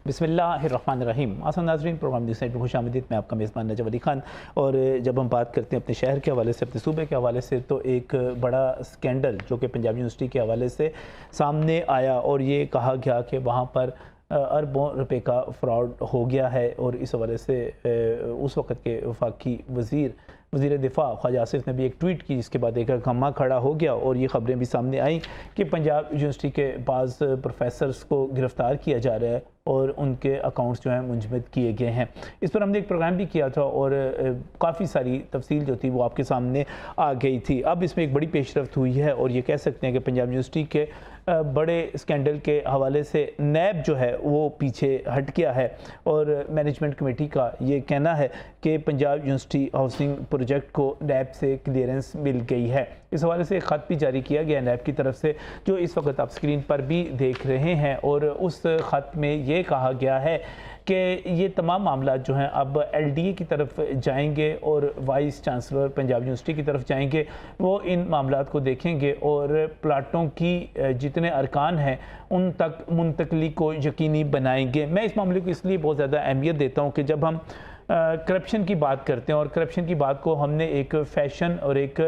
बिस्मिल्लाहिर्रहमानिर्रहीम। आसान नाज़रीन, प्रोग्राम न्यूज़ नाइट में खुशामदीद। मैं आपका मेज़बान नजब अली खान। और जब हम बात करते हैं अपने शहर के हवाले से, अपने सूबे के हवाले से, तो एक बड़ा स्कैंडल जो कि पंजाब यूनिवर्सिटी के हवाले से सामने आया और ये कहा गया कि वहाँ पर अरबों रुपए का फ्रॉड हो गया है। और इस हवाले से उस वक़्त के वफाकी वज़ीर दिफ़ा ख्वाजा आसिफ ने भी एक ट्वीट की, जिसके बाद एक हंगामा खड़ा हो गया और ये ख़बरें भी सामने आई कि पंजाब यूनिवर्सिटी के बाज़ प्रोफेसर्स को गिरफ़्तार किया जा रहा है और उनके अकाउंट्स जो हैं मुंजमद किए गए हैं। इस पर हमने एक प्रोग्राम भी किया था और काफ़ी सारी तफसील जो थी वो आपके सामने आ गई थी। अब इसमें एक बड़ी पेशरफ्त हुई है और ये कह सकते हैं कि पंजाब यूनिवर्सिटी के बड़े स्कैंडल के हवाले से नैब जो है वो पीछे हट गया है और मैनेजमेंट कमेटी का ये कहना है कि पंजाब यूनिवर्सिटी हाउसिंग प्रोजेक्ट को नैब से क्लियरेंस मिल गई है। इस हवाले से एक ख़त भी जारी किया गया नैब की तरफ से, जो इस वक्त आप स्क्रीन पर भी देख रहे हैं। और उस ख़त में ये कहा गया है कि ये तमाम मामला जो हैं अब LDA की तरफ जाएंगे और वाइस चांसलर पंजाब यूनिवर्सिटी की तरफ जाएंगे। वो इन मामलात को देखेंगे और प्लाटों की जितने अरकान हैं उन तक मुंतकली को यकीनी बनाएंगे। मैं इस मामले को इसलिए बहुत ज़्यादा अहमियत देता हूँ कि जब हम करप्शन की बात करते हैं और करप्शन की बात को हमने एक फ़ैशन और एक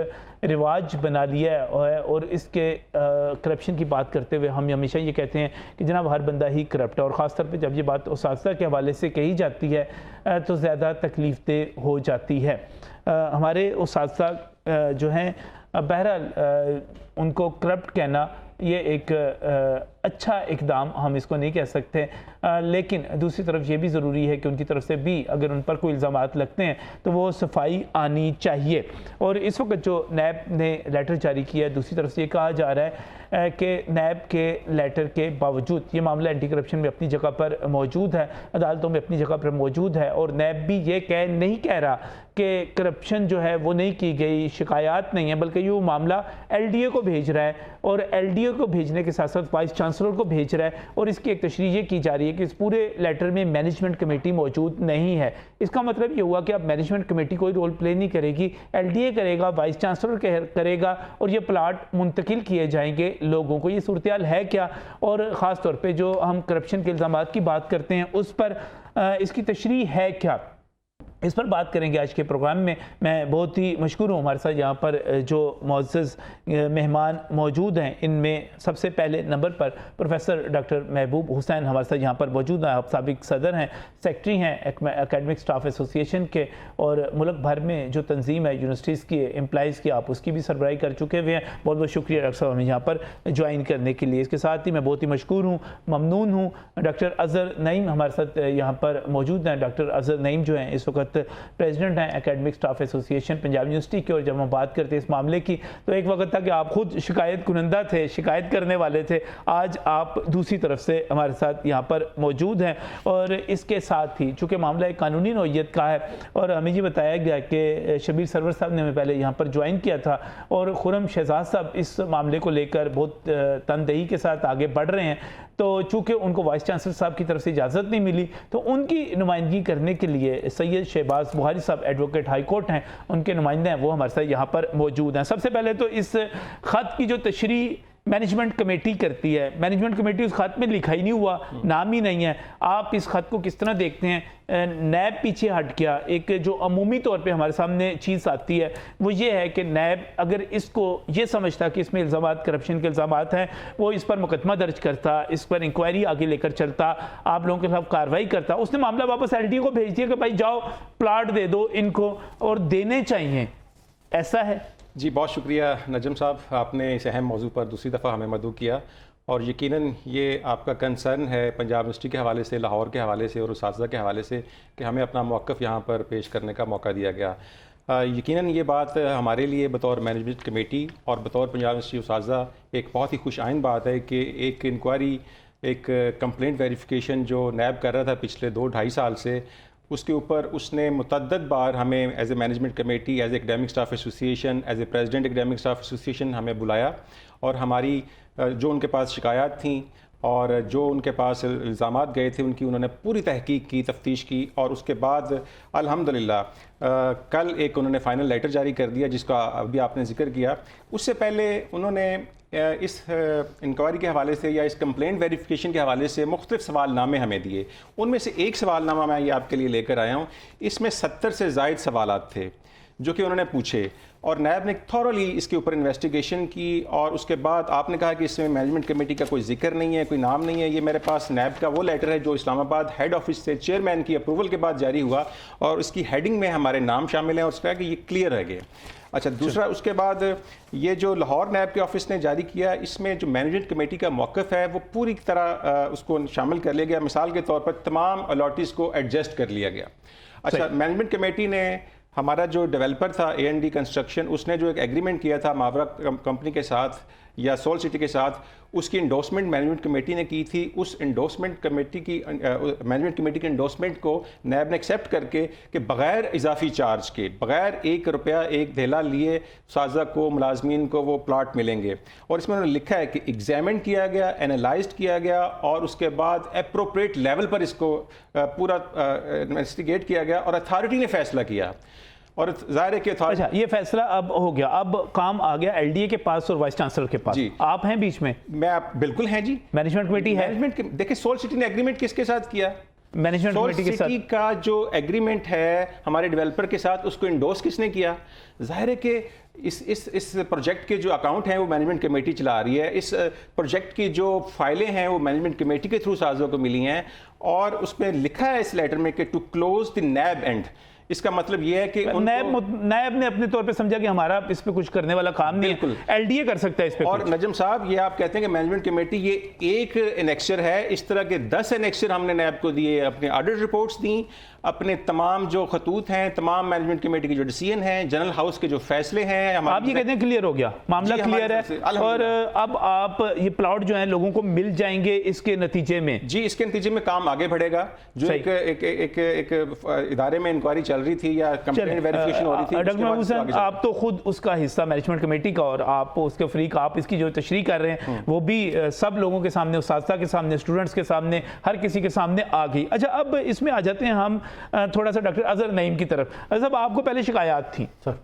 रिवाज बना लिया है और इसके करप्शन की बात करते हुए हम हमेशा ये कहते हैं कि जनाब हर बंदा ही करप्ट है। और ख़ास तौर पे जब ये बात उस्ताद के हवाले से कही जाती है तो ज़्यादा तकलीफ़देह हो जाती है। हमारे उस्ताद जो हैं, बहरहाल उनको करप्ट कहना ये एक अच्छा इकदाम हम इसको नहीं कह सकते, लेकिन दूसरी तरफ ये भी ज़रूरी है कि उनकी तरफ से भी अगर उन पर कोई इल्ज़ामात लगते हैं तो वो सफाई आनी चाहिए। और इस वक्त जो नैब ने लेटर जारी किया है, दूसरी तरफ से ये कहा जा रहा है कि नैब के लेटर के बावजूद ये मामला एंटी करप्शन में अपनी जगह पर मौजूद है, अदालतों में अपनी जगह पर मौजूद है और नैब भी ये नहीं कह रहा कि करप्शन जो है वो नहीं की गई, शिकायत नहीं है, बल्कि ये मामला LDA को भेज रहा है और LDA को भेजने के साथ साथ वाइस चांसलर को भेज रहा है। और इसकी एक तशरीह ये की जा रही है कि इस पूरे लेटर में मैनेजमेंट कमेटी मौजूद नहीं है। इसका मतलब ये हुआ कि अब मैनेजमेंट कमेटी कोई रोल प्ले नहीं करेगी, LDA करेगा, वाइस चांसलर करेगा और ये प्लाट मुंतकिल किए जाएंगे लोगों को। ये सूरत हाल है क्या? और ख़ास तौर पर जो हम करप्शन के इल्ज़ामात की बात करते हैं उस पर इसकी तशरीह है क्या, इस पर बात करेंगे आज के प्रोग्राम में। मैं बहुत ही मशकूर हूँ हमारे साथ यहाँ पर जो मुअज़्ज़ज़ मेहमान मौजूद हैं। इनमें सबसे पहले नंबर पर प्रोफेसर डॉक्टर महबूब हुसैन हमारे साथ यहाँ पर मौजूद हैं। आप साबिक सदर हैं, सेक्रेटरी हैं एकेडमिक स्टाफ एसोसिएशन के, और मुल्क भर में जो तंजीम है यूनिवर्सिटीज़ की एम्प्लॉइज़ की, आप उसकी भी सरबराही कर चुके हुए हैं। बहुत बहुत शुक्रिया डॉक्टर साहब हमें यहाँ पर ज्वाइन करने के लिए। इसके साथ ही मैं बहुत ही मशकूर हूँ, ममनून हूँ, डॉक्टर अज़हर नईम हमारे साथ यहाँ पर मौजूद हैं। डॉक्टर अज़हर नईम जो हैं इस वक्त प्रेसिडेंट हैं academic staff association Punjab university की। और जब हम बात करते हैं इस मामले की तो एक वक्त था कि आप खुद शिकायत कुनंदा थे, शिकायत करने वाले थे, आज आप दूसरी तरफ से हमारे साथ यहाँ पर मौजूद हैं। और इसके साथ ही चूँकि मामला एक कानूनी नौइयत का है और हमें ये बताया गया कि शबीर सरवर साहब ने हमें पहले यहाँ पर ज्वाइन किया था और खुर्रम शहजाद साहब इस मामले को लेकर बहुत तनदेही के साथ आगे बढ़ रहे हैं। तो चूँकि उनको वाइस चांसलर साहब की तरफ से इजाज़त नहीं मिली तो उनकी नुमाइंदगी करने के लिए सैयद शहबाज बुहारी साहब एडवोकेट हाई कोर्ट हैं, उनके नुमाइंदे हैं, वो हमारे साथ यहाँ पर मौजूद हैं। सबसे पहले तो इस ख़त की जो तशरीह मैनेजमेंट कमेटी करती है, मैनेजमेंट कमेटी उस खत में लिखा ही नहीं हुआ, नाम ही नहीं है। आप इस खत को किस तरह देखते हैं? नैब पीछे हट गया। एक जो अमूमी तौर पे हमारे सामने चीज़ आती है वो ये है कि नैब अगर इसको ये समझता कि इसमें इल्ज़ामात करप्शन के इल्ज़ामात हैं, वो इस पर मुकदमा दर्ज करता, इस पर इंक्वायरी आगे लेकर चलता, आप लोगों के खिलाफ कार्रवाई करता। उसने मामला वापस LDA को भेज दिया कि भाई जाओ प्लाट दे दो इनको, और देने चाहिए। ऐसा है जी। बहुत शुक्रिया नजम साहब, आपने इस अहम मौजू पर दूसरी दफ़ा हमें मदऊ किया और यकीनन ये आपका कंसर्न है पंजाब यूनिवर्सिटी के हवाले से, लाहौर के हवाले से और उस्ताज़ा के हवाले से कि हमें अपना मौक़िफ़ यहाँ पर पेश करने का मौका दिया गया। यकीनन ये बात हमारे लिए बतौर मैनेजमेंट कमेटी और बतौर पंजाब यूनिवर्सिटी उस्ताज़ा एक बहुत ही खुश आइन बात है कि एक इंक्वायरी, एक कंप्लेंट वेरिफिकेशन जो नैब कर रहा था पिछले 2-2.5 साल से, उसके ऊपर उसने मुतअद्दिद बार हमें as a management committee, as academic staff association, as a president academic staff association हमें बुलाया और हमारी जो उनके पास शिकायत थी और जो उनके पास इल्ज़ामात गए थे उनकी उन्होंने पूरी तहकीक की, तफ्तीश की और उसके बाद अल्हम्दुलिल्लाह कल एक उन्होंने फ़ाइनल लेटर जारी कर दिया जिसका अभी आपने जिक्र किया। उससे पहले उन्होंने इस इंक्वायरी के हवाले से या इस कंप्लेंट वेरिफिकेशन के हवाले से मुख्तलिफ सवालनामे हमें दिए। उनमें से एक सवालनामा मैं ये आपके लिए लेकर आया हूँ। इसमें 70 से ज़ायद सवालात थे जो कि उन्होंने पूछे, और नैब ने थॉरली इसके ऊपर इन्वेस्टिगेशन की, और उसके बाद आपने कहा कि इसमें मैनेजमेंट कमेटी का कोई जिक्र नहीं है, कोई नाम नहीं है। ये मेरे पास नैब का वो लेटर है जो इस्लामाबाद हेड ऑफिस से चेयरमैन की अप्रूवल के बाद जारी हुआ, और उसकी हेडिंग में हमारे नाम शामिल हैं, और उसका कि ये क्लियर है गया। अच्छा, दूसरा उसके बाद ये जो लाहौर नैब के ऑफिस ने जारी किया, इसमें जो मैनेजमेंट कमेटी का मौक़िफ़ है वो पूरी तरह उसको शामिल कर लिया गया। मिसाल के तौर पर तमाम अलॉटीज़ को एडजस्ट कर लिया गया। अच्छा, मैनेजमेंट कमेटी ने, हमारा जो डेवलपर था A&D कंस्ट्रक्शन, उसने जो एक एग्रीमेंट किया था मावरा कंपनी के साथ या सोल सिटी के साथ, उसकी इंडोर्समेंट मैनेजमेंट कमेटी ने की थी। उस इंडोर्समेंट कमेटी की मैनेजमेंट कमेटी के इंडोर्समेंट को नैब ने एक्सेप्ट करके कि बग़ैर इजाफी चार्ज के, बग़ैर 1 रुपया 1 धेला लिए साजा को, मुलाजमीन को वो प्लाट मिलेंगे। और इसमें उन्होंने लिखा है कि एग्जामिन किया गया, एनालाइज किया गया, और उसके बाद अप्रोप्रिएट लेवल पर इसको पूरा इन्वेस्टिगेट किया गया, और अथॉरिटी ने फैसला किया। और जाहिर है कि अच्छा, ये फैसला अब हो गया, अब काम आ गया LDA के पास और वाइस चांसलर के पास। जी, आप हैं बीच में? मैं आप बिल्कुल हैं जी। मैनेजमेंट कमेटी है? मैनेजमेंट, देखिए सोल सिटी ने एग्रीमेंट किसके साथ किया? मैनेजमेंट कमेटी के साथ। का जो एग्रीमेंट है हमारे डेवलपर के साथ, उसको इंडोर्स किसने किया? जाहिर है कि इस प्रोजेक्ट के जो अकाउंट हैं वो मैनेजमेंट कमेटी चला रही है। इस प्रोजेक्ट की जो फाइलें हैं वो मैनेजमेंट कमेटी के थ्रू साजों को मिली हैं, और उसमें लिखा है इस लेटर में कि to close the nab end. इसका मतलब यह है कि नैब ने अपने तौर पे समझा कि हमारा इस पे कुछ करने वाला काम नहीं है, LDA कर सकता है इस पे। और नजम साहब, ये आप कहते हैं कि मैनेजमेंट कमेटी ये एक एनेक्चर है, इस तरह के 10 एनेक्चर हमने नैब को दिए, अपने ऑडिट रिपोर्ट्स दी, अपने तमाम जो खतूत हैं, तमाम मैनेजमेंट कमेटी के जो डिसीजन हैं, जनरल हाउस के जो फैसले हैं, आप ये कहते हैं क्लियर हो गया, मामला क्लियर है, और अब आप ये प्लॉट जो है लोगों को मिल जाएंगे इसके नतीजे में? जी, इसके नतीजे में काम आगे बढ़ेगा। जो एक इदारे में इंक्वायरी चल रही थी या कंप्लेंट वेरिफिकेशन हो रही थी, डॉक्टर महबूब हुसैन, आप तो खुद उसका हिस्सा मैनेजमेंट कमेटी का, और आप उसके फ्रीक, आप इसकी जो तशरीह कर रहे हैं वो भी सब लोगों के सामने, उस्ताद के सामने, स्टूडेंट्स के सामने, हर किसी के सामने आ गई। अच्छा, अब इसमें आ जाते हैं हम थोड़ा सा डॉक्टर अजहर नईम की तरफ। साहब, आपको पहले शिकायत थी सर,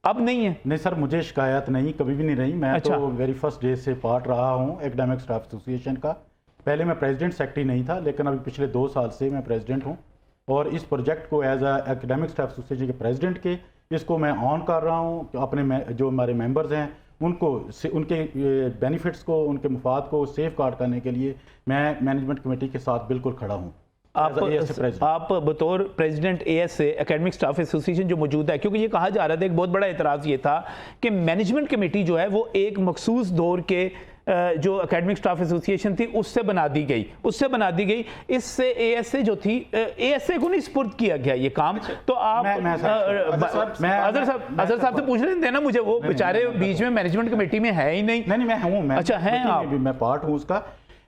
अब नहीं है? नहीं सर, मुझे शिकायत नहीं, कभी भी नहीं रही। मैं अच्छा। तो वेरी फर्स्ट डे से पार्ट रहा हूँ एकेडमिक स्टाफ एसोसिएशन का। पहले मैं प्रेसिडेंट सेक्रेटरी नहीं था, लेकिन अभी पिछले 2 साल से मैं प्रेसिडेंट हूँ, और इस प्रोजेक्ट को as a academic staff association के प्रेसिडेंट के इसको मैं ऑन कर रहा हूँ। अपने जो हमारे मेंबर्स हैं उनको, उनके बेनिफिट्स को, उनके मुफाद को सेफ गार्ड करने के लिए मैं मैनेजमेंट कमेटी के साथ बिल्कुल खड़ा हूँ। आप बतौर president ASA academic staff association जो मौजूद है, क्योंकि ये कहा जा रहा था, एक बहुत बड़ा एतराज़ ये था कि मैनेजमेंट कमेटी जो है वो एक मखसूस दौर के जो एकेडमिक स्टाफ एसोसिएशन थी उससे बना दी गई, इससे ASA जो थी, ASA को नहीं स्पुर्द किया गया ये काम। तो आप अजहर साहब से पूछ रहे थे ना मुझे, वो बेचारे बीच में मैनेजमेंट कमेटी में है ही नहीं। नहीं, मैं हूँ। अच्छा, है आप? मैं पार्ट हूँ उसका।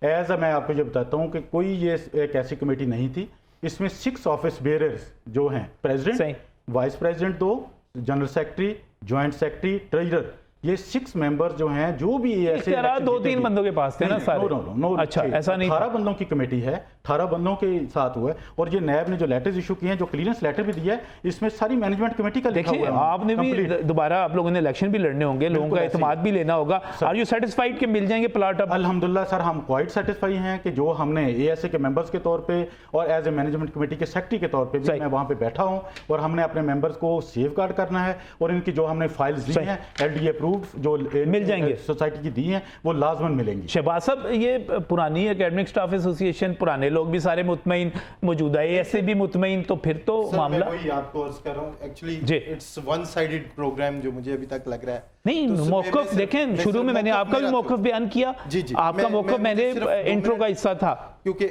एज मैं आपको ये बताता हूँ कि कोई ये एक ऐसी कमेटी नहीं थी। इसमें 6 ऑफिस बेयरर्स जो हैं, president, vice president 2, general secretary, joint secretary, treasurer, ये 6 मेंबर्स जो हैं, जो भी ऐसे 2-3 बंदों के पास थे ना सारे? नो। अच्छा, ऐसा नहीं, 18 बंदों की कमेटी है, 18 बंदों के साथ हुआ है। और ये नैब ने जो लेटर्स इशू किए हैं, जो क्लियरेंस लेटर भी दिया है, इसमें सारी मैनेजमेंट कमेटी का लिखा हुआ है। आपने भी दोबारा, आप लोगों ने इलेक्शन भी लड़ने होंगे, लोगों का एतमाद भी लेना होगा। आर यू सेटिस्फाइड कि मिल जाएंगे प्लाट? अब अल्हम्दुलिल्लाह सर, हम क्वाइट सेटिस्फाई हैं कि जो हमने ASA के मेंबर्स के तौर पे और एज ए मैनेजमेंट कमेटी के सेक्रेटरी के तौर पे भी मैं वहाँ पे बैठा हूँ, और हमने अपने मेंबर्स को सेफ गार्ड करना है, और इनकी जो हमने फाइल्स दी हैं LDA अप्रूव्ड जो मिल जाएंगे, सोसाइटी की दी हैं, वो लाजमन मिलेंगी। शहबाज साहब, ये पुरानी एकेडमिक स्टाफ एसोसिएशन, पुराने लोग भी सारे मुतमईन, मौजूदा ASA भी मुतमईन, तो फिर तो मामला वही आपको अर्ज कर रहा हूं। Actually it's one sided program जो मुझे अभी तक लग रहा है। नहीं, मौक़िफ़ देखें, शुरू में मैंने आपका भी मौक़िफ़ बयान किया। जी, आपका मौक़िफ़ मैंने इंट्रो का हिस्सा था, क्योंकि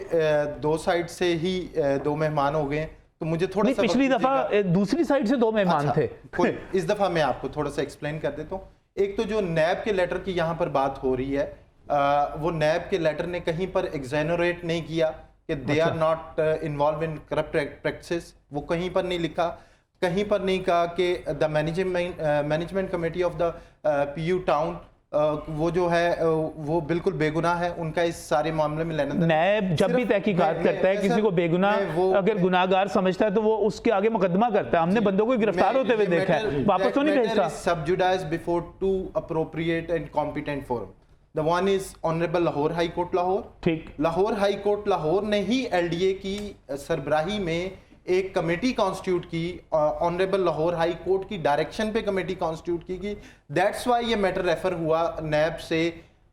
2 साइड से ही 2 मेहमान हो गए, तो मुझे थोड़ा सा, पिछली दफा दूसरी साइड से 2 मेहमान थे। इस दफा मैं आपको थोड़ा सा एक्सप्लेन कर देता हूँ। एक तो जो नैब के लेटर की यहाँ पर बात हो रही है, वो नैब के लेटर ने कहीं पर एग्जेनरेट नहीं किया कि they are not involve in corrupt practices. वो कहीं पर नहीं लिखा, कहीं पर नहीं कहा कि the management committee of the PU town वो जो है वो बिल्कुल बेगुनाह है, उनका इस सारे मामले में लेना। नैब जब भी तहकीकात करता है किसी को बेगुनाह अगर गुनाहगार समझता है तो वो उसके आगे मुकदमा करता है। हमने बंदों को गिरफ्तार होते हुए देखा है, वापस तो नहीं भेजता। Sub judice before to appropriate and competent forum. The one is honourable Lahore high court Lahore. ठीक। लाहौर हाई कोर्ट लाहौर ने ही एलडीए की सरबराही में एक कमेटी कॉन्स्टिट्यूट की, ऑनरेबल लाहौर हाई कोर्ट की डायरेक्शन पे कमेटी कॉन्स्टिट्यूट की दैट्स वाई ये मैटर रेफर हुआ नैब से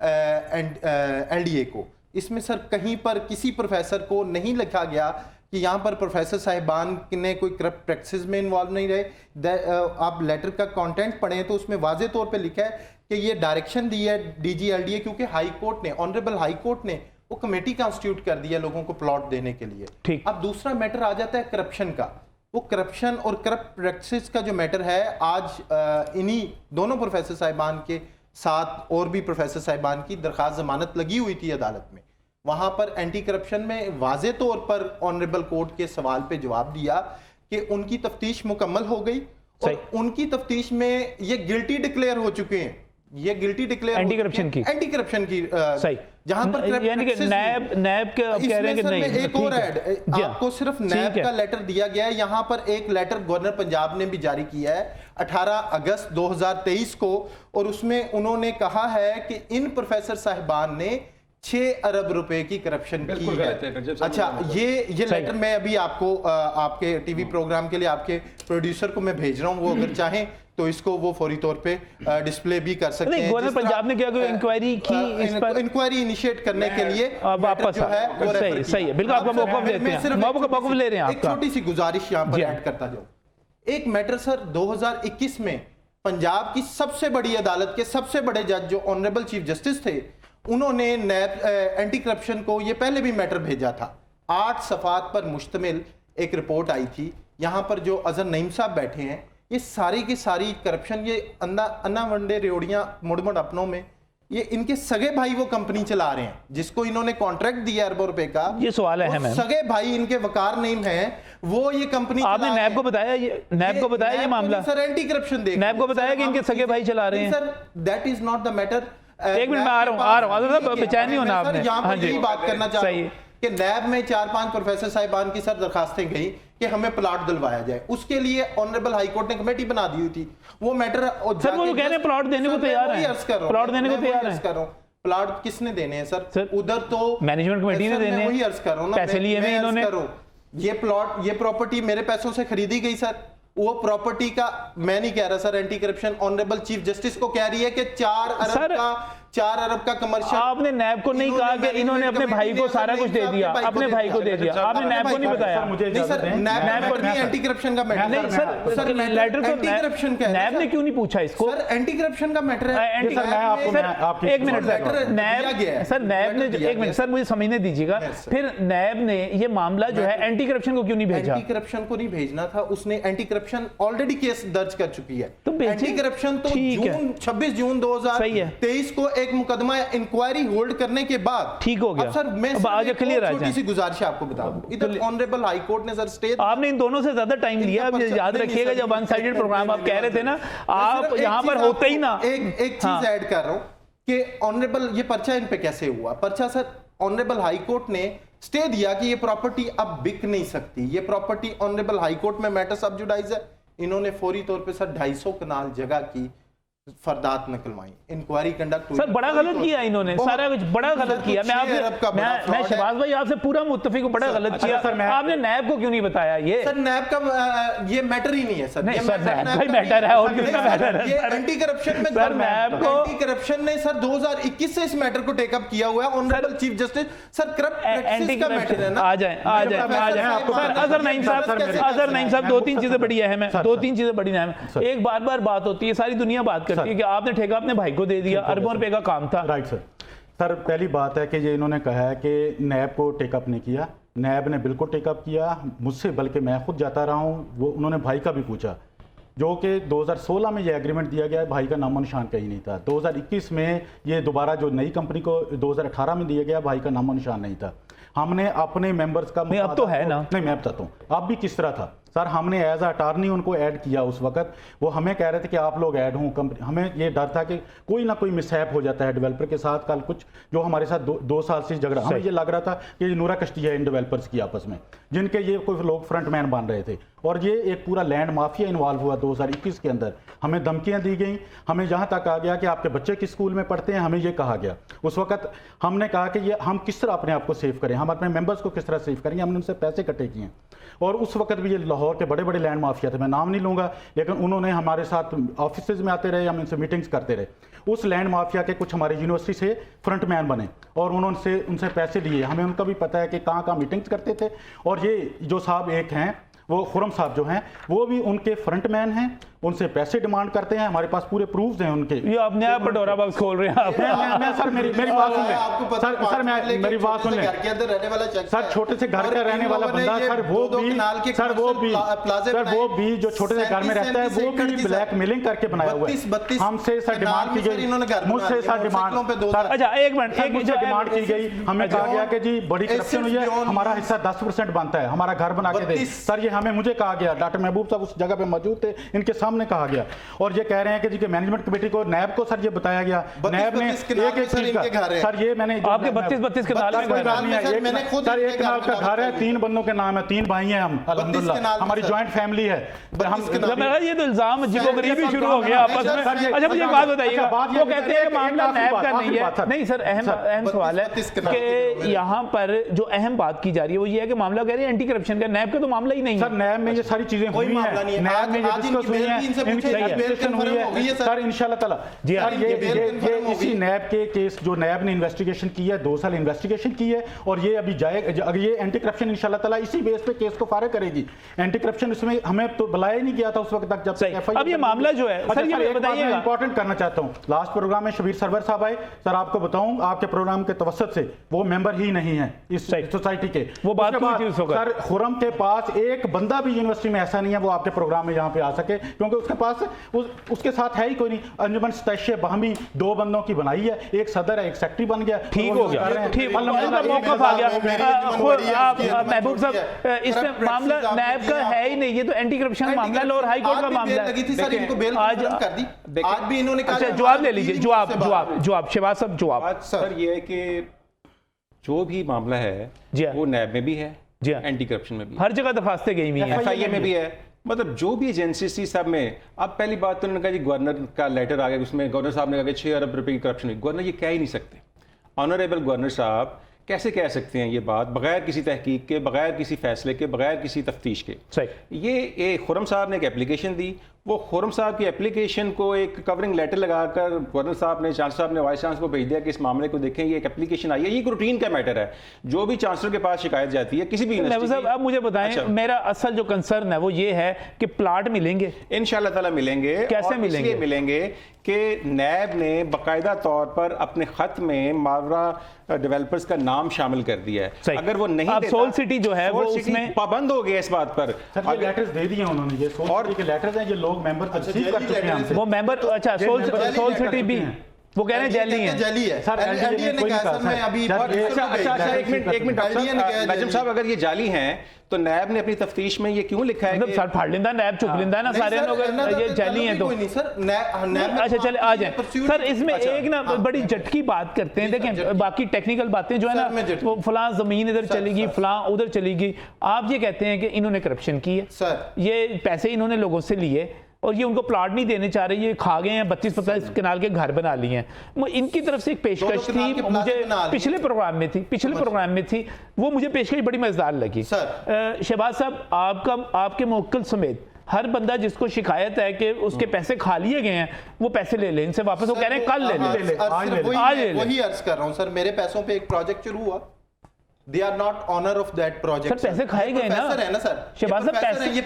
एलडीए को। इसमें सर कहीं पर किसी प्रोफेसर को नहीं लिखा गया कि यहाँ पर प्रोफेसर साहिबान ने कोई करप्ट प्रैक्टिस में इन्वॉल्व नहीं रहे। आप लेटर का कंटेंट पढ़ें तो उसमें वाजे तौर पे लिखा है कि ये डायरेक्शन दी है डीजी एलडीए, क्योंकि हाई कोर्ट ने, ऑनरेबल हाई कोर्ट ने वो कमेटी कॉन्स्टिट्यूट कर दिया लोगों को प्लॉट देने के लिए। ठीक। अब दूसरा मैटर आ जाता है करप्शन का। वो करप्शन और करप्ट प्रैक्टिस का जो मैटर है, आज इन्हीं दोनों प्रोफेसर साहिबान के साथ और भी प्रोफेसर साहिबान की दरखास्त जमानत लगी हुई थी अदालत में। वहां पर एंटी करप्शन में वाजे तौर पर ऑनरेबल कोर्ट के सवाल पे जवाब दिया कि उनकी तफ्तीश मुकम्मल हो गई और उनकी तफ्तीश में ये गिल्टी डिक्लेयर हो चुके हैं। ये गिल्टी डिक्लेयर एंटी करप्शन की सही, जहां पर यानी कि नैब के कह रहे हैं कि नहीं। एक और ऐड आपको सिर्फ नैब का लेटर दिया गया है। यहां पर एक लेटर गवर्नर पंजाब ने भी जारी किया है 18 अगस्त 2023 को, और उसमें उन्होंने कहा है कि इन प्रोफेसर साहिबान ने 6 अरब रुपए की करप्शन की है। अच्छा, ये लेटर मैं अभी आपको आपके टीवी प्रोग्राम के लिए आपके प्रोड्यूसर को मैं भेज रहा हूं, वो अगर चाहें तो इसको वो फौरी तौर पे डिस्प्ले भी कर सकते हैं। गवर्नर पंजाब ने क्या कोई इंक्वायरी की इस पर, इंक्वायरी इनिशिएट करने के लिए वापस जो है वो सही है, बिल्कुल आपका मौका देते हैं, मौका ले रहे हैं। एक छोटी सी गुजारिश यहाँ पर ऐड करता जाऊं। एक मैटर सर 2021 में पंजाब की सबसे बड़ी अदालत के सबसे बड़े जज जो ऑनरेबल चीफ जस्टिस थे, उन्होंने नैब एंटी करप्शन को ये पहले भी मैटर भेजा था। 8 सफ़ात पर मुश्तमिल एक रिपोर्ट आई थी। यहाँ पर जो अजहर नईम साहब बैठे हैं, ये सारी की सारी करप्शन, ये अन्ना वनडे रेवड़ियां मुड़मुड़ अपनों में, ये इनके सगे भाई वो कंपनी चला रहे हैं जिसको इन्होंने कॉन्ट्रैक्ट दिया अरबों रुपए का। ये सवाल है, सगे भाई इनके वकार नईम हैं, वो ये कंपनी आपने नैब को बताया, ये मामला सर एंटी करप्शन देख नैब को बताया कि इनके सगे भाई चला रहे हैं। Sir that is not the matter. एक मिनट में आ रहा हूँ, बेचैन नहीं होना आपने। यहाँ पर यही बात करना चाह रहा हूँ कि नैब में 4-5 प्रोफेसर साहिबान की सर दरखास्तें गई कि हमें प्लॉट दिलवाया जाए। उसके लिए ऑनरेबल हाई कोर्ट ने कमेटी बना दी हुई थी। वो मैटर सर वो कह रहे हैं प्लॉट देने को तैयार है, प्लॉट देने को तैयार है। प्लॉट किसने देने हैं सर? उधर तो मैनेजमेंट कमेटी ने देने हैं। वही अर्ज कर रहा हूं ना, पैसे लिए हैं इन्होंने। ये प्लॉट, ये प्रॉपर्टी मेरे पैसों से खरीदी गई सर। वो प्रॉपर्टी का मैं नहीं कह रहा sir, anti corruption honourable chief justice को कह रही है कि 4 अरब का कमर्शियल। आपने नैब को नहीं कहा कि इन्होंने अपने भाई को सारा कुछ दे दिया, अपने भाई को दे दिया, आपने नैब को नहीं बताया। नहीं सर, नैब पर नहीं एंटी करप्शन का मैटर नहीं सर, लेटर तो एंटी करप्शन का नैब ने क्यों नहीं पूछा इसको? सर एंटी करप्शन का मैटर है। एक मिनट सर, नैब ने, एक मिनट सर मुझे समझने दीजिएगा, फिर नैब ने ये मामला जो है एंटी करप्शन को क्यों नहीं भेजा? एंटी करप्शन को नहीं भेजना था, उसने एंटी करप्शन ऑलरेडी केस दर्ज कर चुकी है। तो एंटी करप्शन तो 26 जून 2023 को एक मुकदमा इंक्वायरी होल्ड करने के बाद ठीक हो गया। अब सर मैं आज क्लियर आ जाए, छोटी सी गुजारिश आपको बता दूं, इधर ऑनरेबल हाई कोर्ट ने सर स्टे, आपने इन दोनों से ज्यादा टाइम लिया। अब याद रखिएगा जब वन साइडेड प्रोग्राम आप कह रहे थे ना, आप यहाँ पर होते ही ना। एक चीज ऐड कर रहा हूं कि ऑनरेबल ये पर्चा इन पे कैसे हुआ। पर्चा सर ऑनरेबल हाई कोर्ट ने स्टे दिया कि ये प्रॉपर्टी अब बिक नहीं सकती। ये प्रॉपर्टी ऑनरेबल हाई कोर्ट में मैटर सब जुडाइज है। इन्होंने फौरी तौर पे सर 250 कनाल जगह की फरदात निकलवाई, इंक्वायरी कंडक्ट हुई। सर बड़ा गलत किया इन्होंने, सारा कुछ बड़ा गलत किया। मैं शहबाज भाई आपसे पूरा मुत्तफिक हूं, बड़ा गलत किया। आपने नैब को क्यों नहीं बताया? ये सर नैब का ये मैटर ही नहीं है सर। नहीं सर, नैब मैटर है और किसका मैटर है? ये एंटी करप्शन में सर नैब को, एंटी करप्शन ने सर 2021 से इस मैटर को टेकअप किया हुआ है। Honourable chief justice sir corrupt practice का मैटर है ना। आ जाए सर, अजहर नईम साहब 2-3 चीजें बड़ी अहम है, 2-3 चीजें बड़ी अहम है। एक बार बात होती है, सारी दुनिया बात कि आपने ठेका अपने भाई को दे दिया, अरबों रुपए का काम था। राइट सर, पहली बात है कि ये इन्होंने कहा है कि नैब को टेकअप नहीं किया। नैब ने बिल्कुल टेकअप किया मुझसे, बल्कि मैं खुद जाता रहा हूँ। वो उन्होंने भाई का भी पूछा, जो कि 2016 में ये एग्रीमेंट दिया गया है, भाई का नामो निशान कहीं नहीं था। 2021 में ये दोबारा जो नई कंपनी को 2018 में दिया गया, भाई का नामो निशान नहीं था। हमने अपने मेंबर्स का, नहीं अब तो है ना। नहीं मैं बताता हूँ अब भी किस तरह था सर हमने एज अटार्नी उनको ऐड किया उस वक्त, वो हमें कह रहे थे कि आप लोग ऐड हों, हमें ये डर था कि कोई ना कोई मिसहैप हो जाता है डेवलपर के साथ। कल कुछ जो हमारे साथ दो साल से झगड़ा, हमें ये लग रहा था कि ये नूरा कश्ती है इन डेवलपर्स की आपस में, जिनके ये कोई लोग फ्रंटमैन बन रहे थे, और ये एक पूरा लैंड माफिया इन्वॉल्व हुआ 2021 के अंदर। हमें धमकियां दी गई, हमें यहाँ तक आ गया कि आपके बच्चे किस स्कूल में पढ़ते हैं, हमें ये कहा गया। उस वक्त हमने कहा कि ये हम किस तरह अपने आप को सेव करें, हम अपने मेंबर्स को किस तरह सेव करेंगे, हमने उनसे पैसे इकट्ठे किए। और उस वक्त भी ये लाहौर के बड़े बड़े लैंड माफिया थे, मैं नाम नहीं लूँगा, लेकिन उन्होंने हमारे साथ ऑफिस में आते रहे, हम इनसे मीटिंग्स करते रहे। उस लैंड माफिया के कुछ हमारी यूनिवर्सिटी से फ्रंटमैन बने और उन्होंने उनसे पैसे लिए। हमें उनका भी पता है कि कहाँ कहाँ मीटिंग्स करते थे। और ये जो साहब एक हैं, वो खुरम साहब जो हैं, वो भी उनके फ्रंटमैन हैं, उनसे पैसे डिमांड करते हैं। हमारे पास पूरे प्रूफ्स हैं उनके। ये अपने आप पटोरा बॉक्स खोल रहे हैं आप। मैं सर मेरी बात सुन ले सर, मैं मेरी बात सुन ले सर, छोटे से घर का रहने वाला बंदा सर, वो भी जो छोटे से घर में रहता है, वो भी ब्लैकमेलिंग करके बनाया हुआ है। हमसे सर डिमांड की गई, मुझसे सर डिमांड, अच्छा एक मिनट, एक मुझसे डिमांड की गई, हमें कहा गया कि जी बड़ी करप्शन हुई है, हमारा हिस्सा 10% बनता है, हमारा घर बना के दे। सर ये मुझे कहा गया, डॉक्टर महबूब साहब उस जगह पे मौजूद थे, इनके सामने कहा गया। और ये कह रहे हैं कि जी के मैनेजमेंट कमेटी को, नैब को सर ये बताया गया, नैब ने एक चीज का सर, ये मैंने आपके 32 के नाल में सर, एक नाल का घर है, 3 बंदों के नाम है, 3 भाई हैं हम, अल्हम्दुलिल्लाह हमारी जॉइंट फैमिली है। ये तो इल्जाम अजीबोगरीबी शुरू हो गया आपस में। अच्छा मुझे बात बताइएगा, वो कहते हैं मामला नैब का नहीं है। नहीं सर, अहम सवाल है कि यहाँ पर जो अहम बात की जा रही है वो ये है कि मामला कह रहे हैं एंटी करप्शन का, नैब का तो मामला ही नहीं है। नैब में ये सारी चीजें हुई हैं, नैब में ये डिस्कस हुई हैं, सर इंशाल्लाह ताला जी। ये इसी नैब के केस जो नैब ने इन्वेस्टिगेशन की है, 2 साल इन्वेस्टिगेशन की है, और ये अभी जाएगा, ये एंटी करप्शन इंशाल्लाह ताला इसी बेस पे केस को फारिग करेगी। एंटी करप्शन इसमें हमें तो बुलाया नहीं गया था उस वक्त तक जब अब ये मामला जो है सर, ये बताइएगा, इंपॉर्टेंट करना चाहता हूँ। लास्ट प्रोग्राम में शबीर सरवर साहब आए, सर आपको बताऊं आपके प्रोग्राम के तवस्सुत से वो मेंबर ही नहीं है इस सोसाइटी के। वो बात सर खुरम के पास एक बंदा भी यूनिवर्सिटी में ऐसा नहीं है वो आपके प्रोग्राम में यहाँ पे आ सके, क्योंकि उसके पास उसके साथ है ही कोई नहीं। अंजुमन तैशे बहमी 2 बंदों की बनाई है, एक सदर है, एक सेक्रेटरी बन गया, ठीक हो गया, ठीक मौका आ गया। महबूब साहब, इसमें मामला नैब का है ही नहीं, ये तो एंटी करप्शन मामला है और हाई कोर्ट का मामला है। आज भी इन्होंने कहा, जवाब ले लीजिए, जवाब शहबाज साहब, जवाब सर ये है कि जो भी मामला है वो नैब में भी है, एंटी करप्शन में भी, हर जगह दरखास्तें गई हुई हैं, FIA में भी है, मतलब जो भी एजेंसीज थी सब में। अब पहली बात तो उन्होंने कहा जी गवर्नर का लेटर आ गया, उसमें गवर्नर साहब ने कहा कि 6 अरब रुपए की करप्शन हुई। गवर्नर ये कह ही नहीं सकते, ऑनरेबल गवर्नर साहब कैसे कह सकते हैं ये बात बगैर किसी तहकीक के, बगैर किसी फैसले के, बगैर किसी तफ्तीश के। सही, ये खुरम साहब ने एक एप्लीकेशन दी, वो खुरम साहब की एप्लीकेशन को एक कवरिंग लेटर लगाकर गवर्नर साहब ने, चांसलर साहब ने वाइस चांसलर को भेज दिया कि इस मामले को देखें, ये एक एप्लीकेशन आई है, ये एक रूटीन का मैटर है, जो भी चांसलर के पास शिकायत जाती है किसी भी यूनिवर्सिटी। अब मुझे बताएं, अच्छा, मेरा असल जो कंसर्न है वो ये है कि प्लाट मिलेंगे इंशाल्लाह ताला मिलेंगे। कैसे मिलेंगे? मिलेंगे कि नैब ने बाकायदा तौर पर अपने खत में मावरा डेवलपर्स का नाम शामिल कर दिया है। अगर वो नहीं देता, सोल सिटी जो है वो उसमें पाबंद हो गया इस बात पर। सर ये लेटर्स दे दिए उन्होंने, ये सोल सिटी के लेटर्स हैं, ये लोग मेंबर तस्दीक कर चुके हैं हमसे। वो मेंबर, अच्छा सोल सिटी भी वो कह रहे हैं जैली है सर, एलडीए ने कहा सर मैं अभी अच्छा एक मिनट नजम साहब, अगर ये जाली हैं तो नैब ने अपनी तफ्तीश में ये क्यों लिखा है? सर फाड़ लेंदा, नैब चुप लेंदा है ना, सारे लोग ये जाली हैं तो अच्छा चले आ जाए सर। इसमें एक ना बड़ी झटकी बात करते हैं, देखें बाकी टेक्निकल बातें जो है ना, वो फलां जमीन इधर चलेगी, फलां उधर चलेगी, आप ये कहते हैं कि इन्होंने करप्शन की है सर, ये पैसे इन्होंने लोगों से लिए और ये उनको प्लाट नहीं देने चाह रहे, ये खा गए हैं, 32-35 कनाल के घर बना लिए हैं। इनकी तरफ से एक पेशकश थी, मुझे पिछले प्रोग्राम में थी, वो मुझे पेशकश बड़ी मजेदार लगी। शहबाज साहब, आपके मुवक्किल समेत हर बंदा जिसको शिकायत है कि उसके पैसे खा लिए गए हैं, वो पैसे ले लें इनसे वापस, वो कह रहे हैं कल ले लें, आज ले लें। वही अर्ज कर रहा हूं सर, मेरे पैसों पे एक प्रोजेक्ट शुरू हुआ, They are not owner of that project. Sir पैसे खाए गए ना, है ना सर, शहबाज साहब पैसे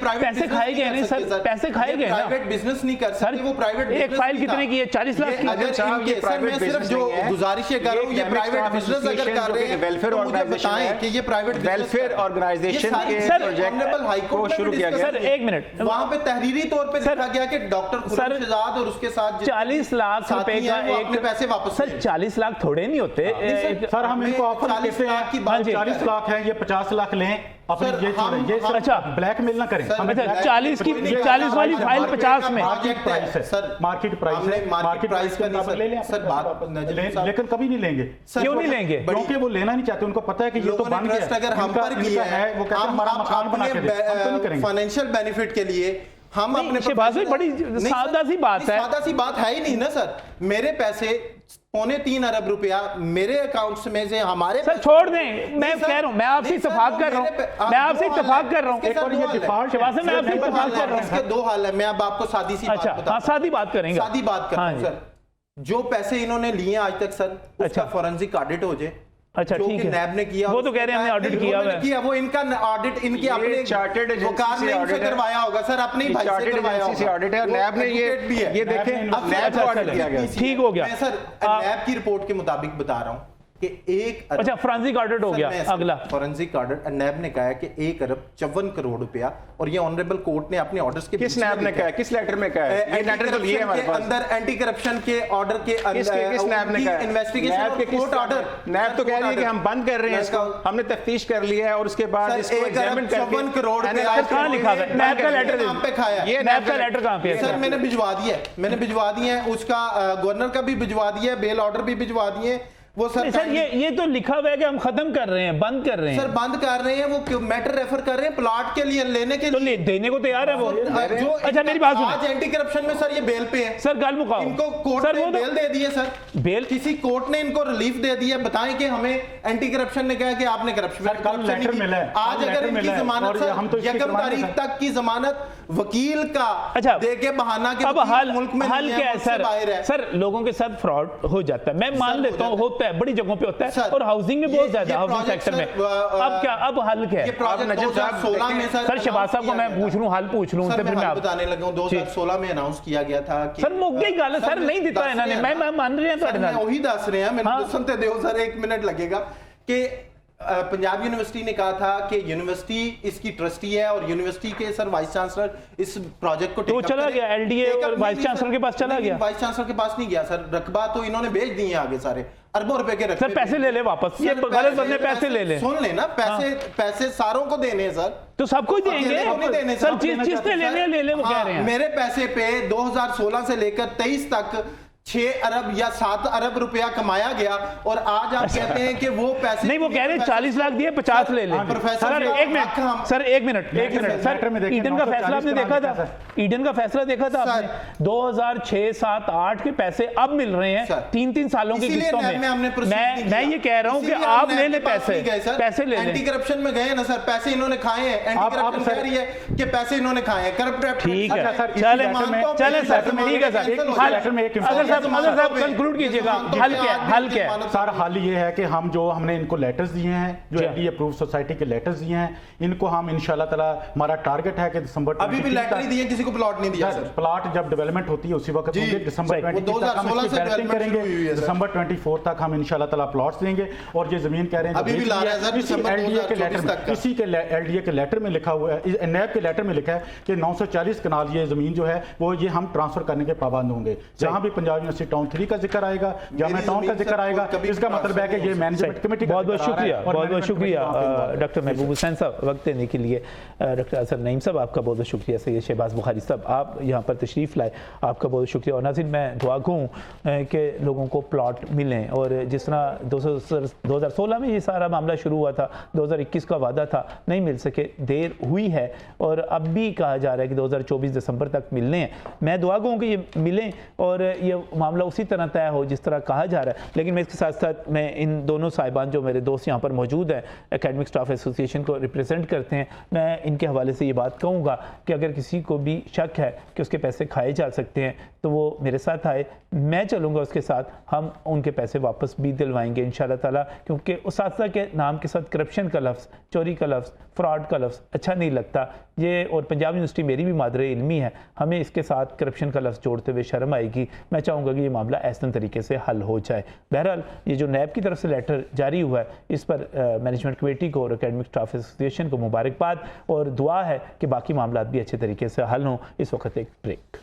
खाए गए नहीं सर, पैसे खाए गए ना, प्राइवेट बिजनेस नहीं कर सकते, वो प्राइवेट एक फाइल कितने की है? 40 लाख की। अगर ये प्राइवेट बिजनेस, जो गुजारिशें कर रहा हूं, ये प्राइवेट बिजनेस अगर कर रहे हैं, वेलफेयर ऑर्गेनाइजेशन बताएं कि ये प्राइवेट वेलफेयर ऑर्गेनाइजेशन के प्रोजेक्ट हाई कोर्ट शुरू किया गया। सर एक मिनट, वहां पे तहरीरी तौर पे लिखा गया कि डॉक्टर खुर्रम शहजाद और उसके साथ 40 लाख रुपए का एक पैसे वापस। सर 40 लाख थोड़े नहीं होते सर, हम इनको ऑफर देते हैं, लीजिए। 40 लाख है, ये 50 लाख लें अपने, सर, ये छोड़ें, ये सर अच्छा। ब्लैकमेल ना करें। सर, अच्छा, black- 40 की 40 वाली फाइल 50 में। मार्केट प्राइस है सर, मार्केट प्राइस हमने है, मार्केट प्राइस का नहीं, ले लें सर, बात नजर साहब- लेकिन कभी नहीं लेंगे। सर, क्यों नहीं लेंगे? क्योंकि वो लेना नहीं चाहते, उनको पता है कि ये तो लोगों ने बन गया ट्रस्ट अगर हम इनका- पर इनका किया है, वो कहते हैं हमारा मकान बना के दे, हम तो नहीं करेंगे। फाइनेंशियल बेनिफिट के लिए हम अपने शहबाज भाई, बड़ी नहीं, सर, सादा सी बात नहीं, है। सादा सी बात है ही नहीं ना सर। मेरे पैसे 3.25 अरब रुपया मेरे अकाउंट्स में से हमारे सर छोड़ दें, मैं सर, कह रहा हूं, मैं आपसे नहीं, सर, इत्तेफाक वो कर रहा मेरे पे- हूं, मैं आपसे दो हाल इत्तेफाक है, कर रहा हूं। इसके एक और दो ये हाल है। डिफॉल्ट शहबाज साहब, मैं आपसे दो इत्तेफाक हाल कर है, रहा हूं। इसके दो हाल है। मैं अब आपको सादी सी बात अच्छा, बताता हाँ, हूं। सादी बात करेंगे। सादी बात करता हाँ हूं जी। सर। जो पैसे इन्होंने लिए आज तक सर, उसका अच्छा। फॉरेंसिक ऑडिट हो जाए। अच्छा, जो ठीक कि है। नैब ने किया, वो तो कह रहे हैं हमने ऑडिट नहीं, किया उन्होंने हुआ है। वो इनका ऑडिट इनके अपने चार्टर्ड एजेंसी वकार से ने इनसे ऑडिट है। करवाया होगा सर, अपने ही भाई से चार्टर्ड करवाया एजेंसी से होगा। ऑडिट है, वो नैब ने एडवोकेट भी है। ये देखें, नैब ने नैब को ऑडिट किया गया। ठीक हो गया। मैं सर नैब की रिपोर्ट के मुताबिक बता रहा हूं कि 1 अरब, अच्छा, फ्रांसिक ऑडिट हो सर, गया। मैं सर, अगला फॉरेंसिक ऑडिट नैब ने कहा है कि 1 अरब 54 करोड़ रुपया, और ये ऑनरेबल कोर्ट ने अपने ऑर्डर्स के किस बीच में नैब ने लिखा कहा है, किस लेटर में कहा है? ये लेटर तो लिए है हमारे के पास। अंदर एंटी करप्शन के ऑर्डर के किस नैब ने कहा है? इन्वेस्टिगेशन नैब के किस कोर्ट ऑर्डर। नैब तो कह रही है कि हम बंद कर रहे हैं इसको, हमने तफ्तीश कर लिया है और उसके बाद सर, इसको 1 अरब एग्जामिन 54 करोड़ करके रुपया कहाँ लिखा हुआ है? नैब का लेटर नाम पे खाया है। ये नैब का लेटर कहाँ पे है? सर मैंने भिजवा दिया है, मैंने भिजवा दिए हैं, उसका गवर्नर का भी भिजवा दिया है, बेल ऑर्डर भी भिजवा दिए हैं। वो नहीं, सर ये तो लिखा हुआ है कि हम खत्म कर रहे हैं, बंद कर रहे सर हैं। बंद कर रहे हैं, वो मैटर रेफर कर रहे हैं प्लॉट के लिए, लेने के तो लिए। देने को तैयार है वो। जो अच्छा, मेरी बात आज सुनिए एंटी करप्शन में सर ये बेल पे है। सर, गल मुकाओ। इनको कोर्ट सर, ने वो तो- बेल दे दी है सर। बेल किसी कोर्ट ने इनको रिलीफ दे दी है। बताएं कि हमें एंटी करप्शन ने कहा कि आपने करप्शन कल लेटर मिला है, आज कल अगर लेटर इनकी मिला है, जमानत और ये हम तो सर इसकी 1 जमानत तारीख है। तक की जमानत वकील का अच्छा, दे के बहाना के अब वकील हल मुल्क में हल नहीं क्या है मुल्क से सर? बाहर है। सर, लोगों के साथ फ्रॉड हो जाता है, मैं मान सर, लेता हूँ, हो होता है, बड़ी जगहों पे होता है, सर, और हाउसिंग में ये- बहुत ज्यादा, ये हाउसिंग प्रोजेक्ट सेक्टर में। सर, अब क्या, अब हल क्या ये है? प्रोजेक्ट नजम साहब 2016 में सर, शहबाज साहब को मैं पूछ लूं, हल पूछ लूं, सर फिर मैं मैं हाल आप बताने लगा हूं। 2016 में अनाउंस किया गया था कि सर मुक गई गल, सर नहीं दिता दस इन्होंने, रहे मैं हैं ना। मान रहे हैं सर ਤੁਹਾਡੇ मैं ਨਾਲ। वही दस रहे हैं, मैंने हाँ। तो सुनते दो सर, 1 मिनट लगेगा कि पंजाब यूनिवर्सिटी ने कहा था कि यूनिवर्सिटी इसकी ट्रस्टी है और यूनिवर्सिटी के सर वाइस चांसलर इस प्रोजेक्ट को तो वो चला गया, LDA और वाइस चांसलर के पास चला गया। वाइस चांसलर के पास नहीं गया सर, रकबा तो इन्होंने भेज दिए आगे सारे अरबों रुपए के रकबे सर पैसे ले ले वापस, ये सर, गलत बंदे पैसे ले ले। सुन लेना, पैसे सारों को देने हैं सर। तो सबको ही अकेले को नहीं देंगे देने, सर, सब देना जिसने चाहते हैं, लेने सर। ले ले, वो कह हाँ, रहे हैं। मेरे पैसे पे 2016 से लेकर 23 तक 6 अरब या 7 अरब रुपया कमाया गया, और आज आप कहते हैं कि वो पैसे नहीं, वो कह रहे हैं 40 लाख दिए, 50 ले ले। प्रोफेसर सर का एक मिनट, हक हम- सर एक मिनट लेटर में सर, देखिए, ईडन का फैसला आपने 940 देखा करा था? ईडन का फैसला देखा था आपने? 2006, 7, 8 के पैसे अब मिल रहे हैं सर, 3-3 सालों की इसीलिए किस्तों नैब में हमने proceed नहीं मैं किया। ये कह रहा हूँ कि इसीलिए आप हम ले नैब ले के पास नहीं गए, सर। पैसे ले एंटी लें। करप्शन में गए ना सर, पैसे इन्होंने खाए हैं। एंटी आप करप्शन सर- कह रही है कि पैसे इन्होंने खाए हैं, करप्ट ठीक है, अच्छा, सर, इसी चले लेटर में- चले सर, लेटर में ठीक है कैंसिल सर, हो हल जाए। लेटर में एक अगर साहब जमानतों कंक्लूड पे- कीजिएगा, जमानतों हल पे क्या है, आदमी हल क्या है? जमानत- सर हाल ये है कि हम जो हमने इनको लेटर्स दिए हैं, जो जी। एलडी अप्रूव सोसाइटी के लेटर्स दिए हैं, इनको हम इंशाल्लाह ताला, हमारा टारगेट है कि दिसंबर अभी भी 23 लेटर ही तक- दिए, किसी को प्लॉट नहीं दिया सर, सर। प्लॉट जब डेवलपमेंट होती है उसी वक्त जी, होंगे, दिसंबर सही। 23 वो तक हम 2016 इसकी से बैलेंसिंग डेवलपमेंट करेंगे, शुरू हुई है सर। दिसंबर 24 तक हम इंशाल्लाह ताला प्लॉट्स देंगे, और ये जमीन कह रहे हैं अभी भी ला रहा है सर, इसी दिसंबर एलडीए के 2024 लेटर में, तक का। इसी के एलडीए के लेटर में लिखा हुआ है, नैब के लेटर में लिखा है कि 940 कनाल ये जमीन जो है वो ये हम ट्रांसफर करने के पाबंद होंगे। जहां भी पंजाब यूनिवर्सिटी टाउन 3 का जिक्र आएगा, जामा टाउन का जमीन जिक्र सर, आएगा, कभी इसका मतलब है कि ये मैनेजमेंट कमेटी का बहुत बहुत जिक्र आ रहा है शुक्रिया, और बहुत बहुत मैनेजमेंट शुक्रिया कमेटी वहाँ पे involved है। डॉक्टर महबूब हुसैन साहब वक्त देने के लिए। डॉक्टर असर नईम साहब आपका बहुत बहुत शुक्रिया। सैयद शहबाज बुखारी साहब आप यहाँ पर तशरीफ़ लाए, आपका बहुत शुक्रिया। और नाज़रीन मैं दुआ कहूँ कि लोगों को प्लॉट मिलें, और जिस तरह 2016 में ये सारा मामला शुरू हुआ था, 2021 का वादा था, नहीं मिल सके, देर हुई है, और अब भी कहा जा रहा है कि 2024 दिसंबर तक मिलने हैं। मैं दुआ कहूँ कि ये मिलें और ये मामला उसी तरह तय हो जिस तरह कहा जा रहा है। लेकिन मैं इसके साथ साथ मैं इन दोनों साहिबान जो मेरे दोस्त यहाँ पर मौजूद हैं, एकेडमिक स्टाफ एसोसिएशन को रिप्रेजेंट करते हैं, मैं इनके हवाले से ये बात कहूँगा कि अगर किसी को भी शक है कि उसके पैसे खाए जा सकते हैं तो वो मेरे साथ आए, मैं चलूँगा उसके साथ, हम उनके पैसे वापस भी दिलवाएंगे इंशाल्लाह ताला। क्योंकि उस्ताद के नाम के साथ करप्शन का लफ्ज़, चोरी का लफ्ज़, फ्रॉड का लफ्ज़ अच्छा नहीं लगता ये, और पंजाब यूनिवर्सिटी मेरी भी मादरे इल्मी है, हमें इसके साथ करप्शन का लफ्ज़ जोड़ते हुए शर्म आएगी। मैं चाहूँगा कि ये मामला ऐसे तरीके से हल हो जाए। बहरहाल ये जो नैब की तरफ से लेटर जारी हुआ है, इस पर मैनेजमेंट कमेटी को और एकेडमिक स्टाफ एसोसिएशन को मुबारकबाद, और दुआ है कि बाकी मामला भी अच्छे तरीके से हल हों। इस वक्त एक ब्रेक।